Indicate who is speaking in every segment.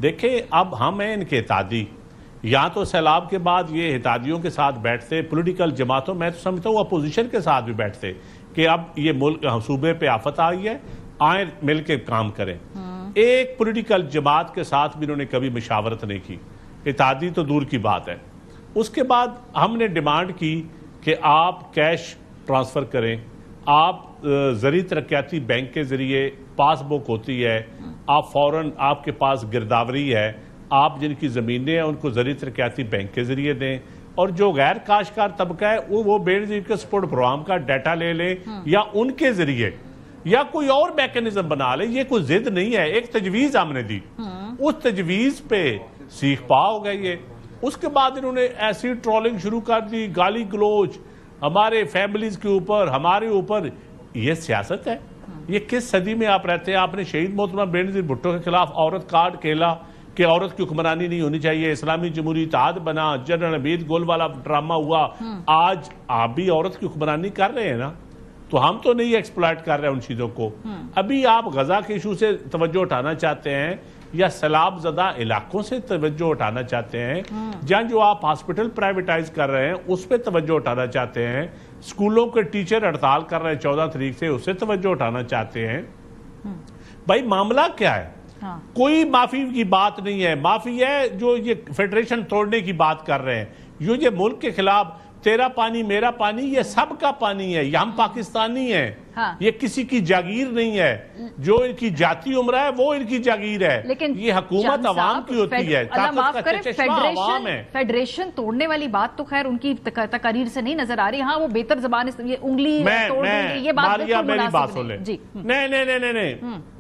Speaker 1: देखें, अब हम हैं इनके एहतादी, या तो सैलाब के बाद ये एहतादियों के साथ बैठते, पॉलिटिकल जमातों, मैं तो समझता हूँ अपोजिशन के साथ भी बैठते कि अब ये मुल्क सूबे पे आफत आई है, आए मिल के काम करें। एक पॉलिटिकल जमात के साथ भी इन्होंने कभी मशावरत नहीं की, इत्तेहादी तो दूर की बात है। उसके बाद हमने डिमांड की कि आप कैश ट्रांसफ़र करें, आप ज़री तरक्याती बैंक के ज़रिए पासबुक होती है, आप फ़ौरन आपके पास गिरदावरी है, आप जिनकी ज़मीनें हैं उनको ज़री तरक्याती बैंक के ज़रिए दें, और जो गैर काश्तकार तबका है वो बेनज़ीर सपोर्ट प्रोग्राम का डाटा ले लें या उनके ज़रिए या कोई और मैकेनिज्म बना ले। ये कोई जिद नहीं है, एक तजवीज़ हमने दी, उस तजवीज़ पे सीख पा हो गए ये। उसके बाद इन्होंने ऐसी ट्रोलिंग शुरू कर दी, गाली गलोच हमारे फैमिलीज के ऊपर, हमारे ऊपर। ये सियासत है? ये किस सदी में आप रहते हैं? आपने शहीद मोहतरमा बेनज़ीर भुट्टो के खिलाफ औरत कार्ड खेला कि औरत की हुक्मरानी नहीं होनी चाहिए, इस्लामी जमहूरी इत्तेहाद बना, जनरल हमीद गोल वाला ड्रामा हुआ। आज आप भी औरत की हुक्मरानी कर रहे हैं ना, तो हम तो नहीं एक्सप्लॉइट कर रहे हैं उन चीजों को। अभी आप गजा के इशू से तवज्जो उठाना चाहते हैं या सैलाब ज़दा इलाकों से तवज्जो उठाना चाहते हैं, जहाँ जो आप हॉस्पिटल प्राइवेटाइज कर रहे हैं उस पर तवज्जो उठाना चाहते हैं, स्कूलों के टीचर हड़ताल कर रहे हैं 14 तारीख से, उससे तवज्जो उठाना चाहते हैं। भाई मामला क्या है? कोई माफी की बात नहीं है। माफी है जो ये फेडरेशन तोड़ने की बात कर रहे हैं। ये मुल्क के खिलाफ तेरा पानी मेरा पानी, ये सबका पानी है, ये हम पाकिस्तानी हैं। हाँ। ये किसी की जागीर नहीं है। जो इनकी जाती उम्र है वो इनकी जागीर है, लेकिन ये हुकूमत अवाम की होती है।
Speaker 2: फेडरेशन तोड़ने वाली बात तो खैर उनकी तकारीर से नहीं नजर आ रही। हाँ, वो बेहतर जबान से ये उंगली तोड़ देंगे, ये बात
Speaker 1: मेरी बात सुन ले। नहीं,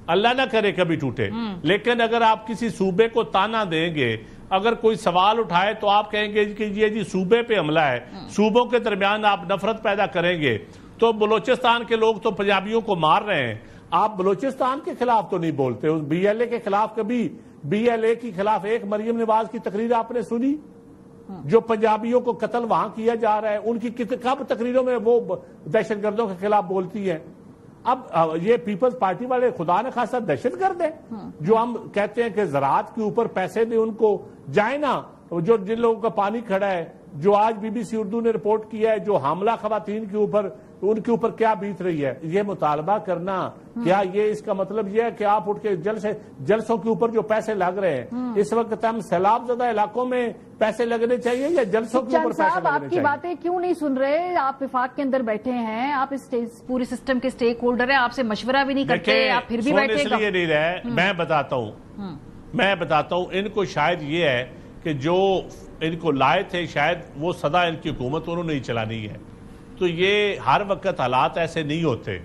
Speaker 1: अल्लाह ना करे कभी टूटे, लेकिन अगर आप किसी सूबे को ताना देंगे, अगर कोई सवाल उठाए तो आप कहेंगे कि ये जी सूबे पे हमला है, सूबों के दरमियान आप नफरत पैदा करेंगे, तो बलोचिस्तान के लोग तो पंजाबियों को मार रहे हैं, आप बलोचिस्तान के खिलाफ तो नहीं बोलते। उस BLA के खिलाफ कभी, BLA के खिलाफ एक मरियम नवाज की तकरीर आपने सुनी? जो पंजाबियों को कत्ल वहां किया जा रहा है, उनकी कब तकरीरों में वो दहशतगर्दों के खिलाफ बोलती है? अब ये पीपल्स पार्टी वाले खुदा न खासा दहशतगर्द है जो हम कहते हैं कि ज़राअत के ऊपर पैसे दें उनको, जाए ना। जो जिन लोगों का पानी खड़ा है, जो आज BBC उर्दू ने रिपोर्ट किया है, जो हमला खवातीन के ऊपर, उनके ऊपर क्या बीत रही है, ये मुतालबा करना, क्या ये इसका मतलब ये है कि आप उठ के जलसों के ऊपर जो पैसे लग रहे हैं इस वक्त हम सैलाब ज़दा इलाकों में पैसे लगने चाहिए या जलसों के ऊपर पैसे लगने चाहिए?
Speaker 2: आपकी बातें क्यों नहीं सुन रहे? आप विफाक के अंदर बैठे हैं, आप इस पूरे सिस्टम के स्टेक होल्डर हैं, आपसे मशवरा भी नहीं करते, आप फिर भी बैठे।
Speaker 1: इसलिए नहीं रहे, मैं बताता हूँ इनको शायद ये है कि जो इनको लाए थे शायद वो सदा इनकी हुकूमत उन्होंने ही चलानी है, तो ये हर वक्त हालात ऐसे नहीं होते।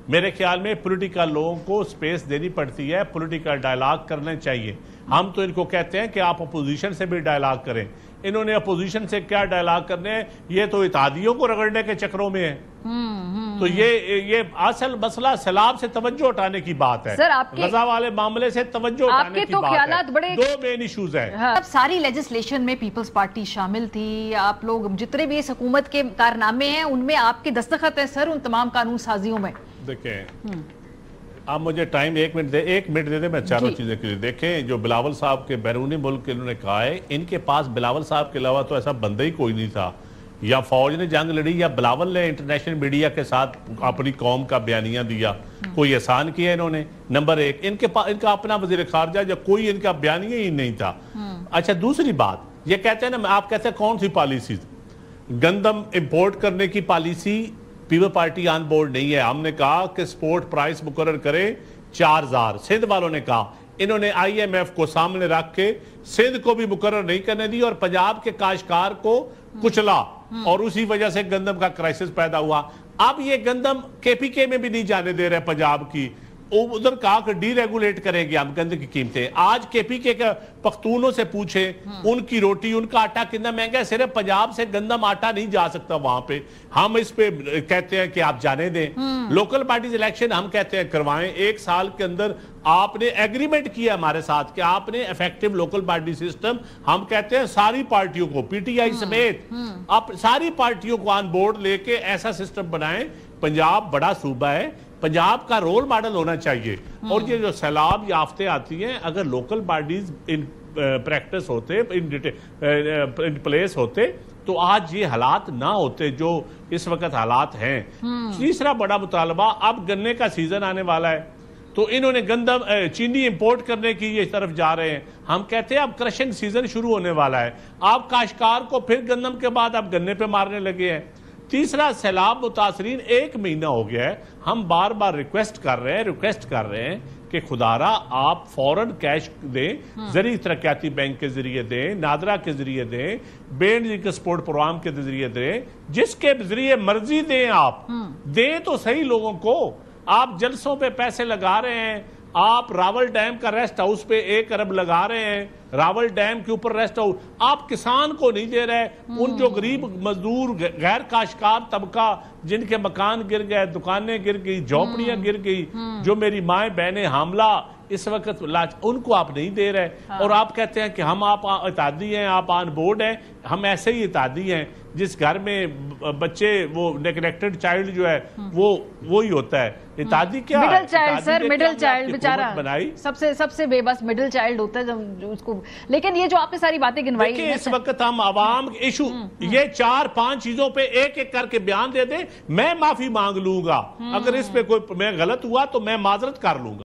Speaker 1: मेरे ख्याल में पॉलिटिकल लोगों को स्पेस देनी पड़ती है, पॉलिटिकल डायलॉग करना चाहिए। हम तो इनको कहते हैं कि आप अपोजिशन से भी डायलॉग करें। इन्होंने अपोजिशन से क्या डायलॉग करने हैं? ये तो इत्तेहादियों को रगड़ने के चक्रों में है। तो ये असल मसला सैलाब से तवज्जो उठाने की बात है,
Speaker 2: सर आपके
Speaker 1: गजा वाले मामले से तवज्जो उठाने की बात है।
Speaker 2: बड़े
Speaker 1: दो मेन इश्यूज हैं।
Speaker 2: हाँ। सारी लेजिस्लेशन में पीपल्स पार्टी शामिल थी, आप लोग जितने भी इस हुकूमत के कारनामे हैं उनमें आपके दस्तखत है सर, उन तमाम कानून साजियों में।
Speaker 1: देखें, आप मुझे टाइम 1 मिनट दे दे, मैं चारों चीजें क्लियर। देखें, जो बिलावल साहब के बैरूनी मुल्क के इन्होंने कहा है, इनके पास बिलावल साहब के अलावा तो ऐसा बंदा ही कोई नहीं था। या फौज ने जंग लड़ी या बिलावल ने इंटरनेशनल मीडिया के साथ अपनी कौम का बयानिया दिया, कोई एहसान किया इन्होंने? नंबर 1, इनका अपना वजीर खारजा या कोई इनका बयानिया ही नहीं था। अच्छा, दूसरी बात, ये कहते हैं ना, आप कहते हैं कौन सी पॉलिसी? गंदम इंपोर्ट करने की policy people party on board नहीं है। हमने कहा कि स्पोर्ट प्राइस मुकर्रर करें 4000, सिंध वालों ने कहा, इन्होंने IMF को सामने रख के सिंध को भी मुकर्रर नहीं करने दी और पंजाब के काश्तकार को कुचला, और उसी वजह से गंदम का क्राइसिस पैदा हुआ। अब ये गंदम KPK में भी नहीं जाने दे रहे पंजाब की, उधर कहा कि डीरेगुलेट करेंगे हम गंदम की कीमतें। आज KPK के पख्तूनों से पूछे उनकी रोटी, उनका आटा कितना महंगा है। सिर्फ पंजाब से गंदम आटा नहीं जा सकता वहां पे। हम इस पे कहते हैं कि आप जाने दें। लोकल पार्टीज इलेक्शन हम कहते हैं करवाएं। 1 साल के अंदर आपने एग्रीमेंट किया हमारे साथ कि आपने इफेक्टिव लोकल पार्टी सिस्टम, हम कहते हैं सारी पार्टियों को, PTI समेत आप सारी पार्टियों को ऑन बोर्ड लेके ऐसा सिस्टम बनाएं। पंजाब बड़ा सूबा है, पंजाब का रोल मॉडल होना चाहिए। और ये जो सैलाब याफ्ते आती हैं, अगर लोकल बॉडीज इन प्रैक्टिस होते, इन प्लेस होते, तो आज ये हालात ना होते जो इस वक्त हालात हैं। तीसरा बड़ा मुतालबा, अब गन्ने का सीजन आने वाला है, तो इन्होंने गंदम चीनी इंपोर्ट करने की ये तरफ जा रहे हैं। हम कहते हैं अब क्रशिंग सीजन शुरू होने वाला है, आप काश्तकार को फिर गंदम के बाद आप गन्ने पे मारने लगे हैं। तीसरा, सैलाब मुतासरीन 1 महीना हो गया है, हम बार बार रिक्वेस्ट कर रहे हैं कि खुदारा आप फौरन कैश दें, जरिए तरक्याती बैंक के जरिए दें, नादरा के जरिए दें, बैंड एक्सपोर्ट प्रोग्राम के जरिए दें, जिसके जरिए मर्जी दें, आप दें तो सही लोगों को। आप जलसों पे पैसे लगा रहे हैं, आप रावल डैम का रेस्ट हाउस पे 1 अरब लगा रहे हैं, रावल डैम के ऊपर रेस्ट हाउस, आप किसान को नहीं दे रहे। उन जो गरीब मजदूर गैर काश्तकार तबका जिनके मकान गिर गए, दुकानें गिर गई, झोपड़ियां गिर गई, जो मेरी माए बहनें हामला इस वक्त उनको आप नहीं दे रहे। और आप कहते हैं कि हम आप इतादी हैं, आप ऑन बोर्ड हैं। हम ऐसे ही इतादी हैं जिस घर में बच्चे वो नेग्लेक्टेड चाइल्ड जो है वो ही होता है। इतादी क्या,
Speaker 2: middle child sir, middle child बेचारा
Speaker 1: बनाई,
Speaker 2: सबसे बेबस मिडिल चाइल्ड होता है जब उसको। लेकिन ये जो आपने सारी बातें गिनवाई,
Speaker 1: इस वक्त हम आवाम इशू ये 4-5 चीजों पे एक करके बयान दे दे, मैं माफी मांग लूंगा। अगर इस पे कोई मैं गलत हुआ तो मैं माजरत कर लूंगा।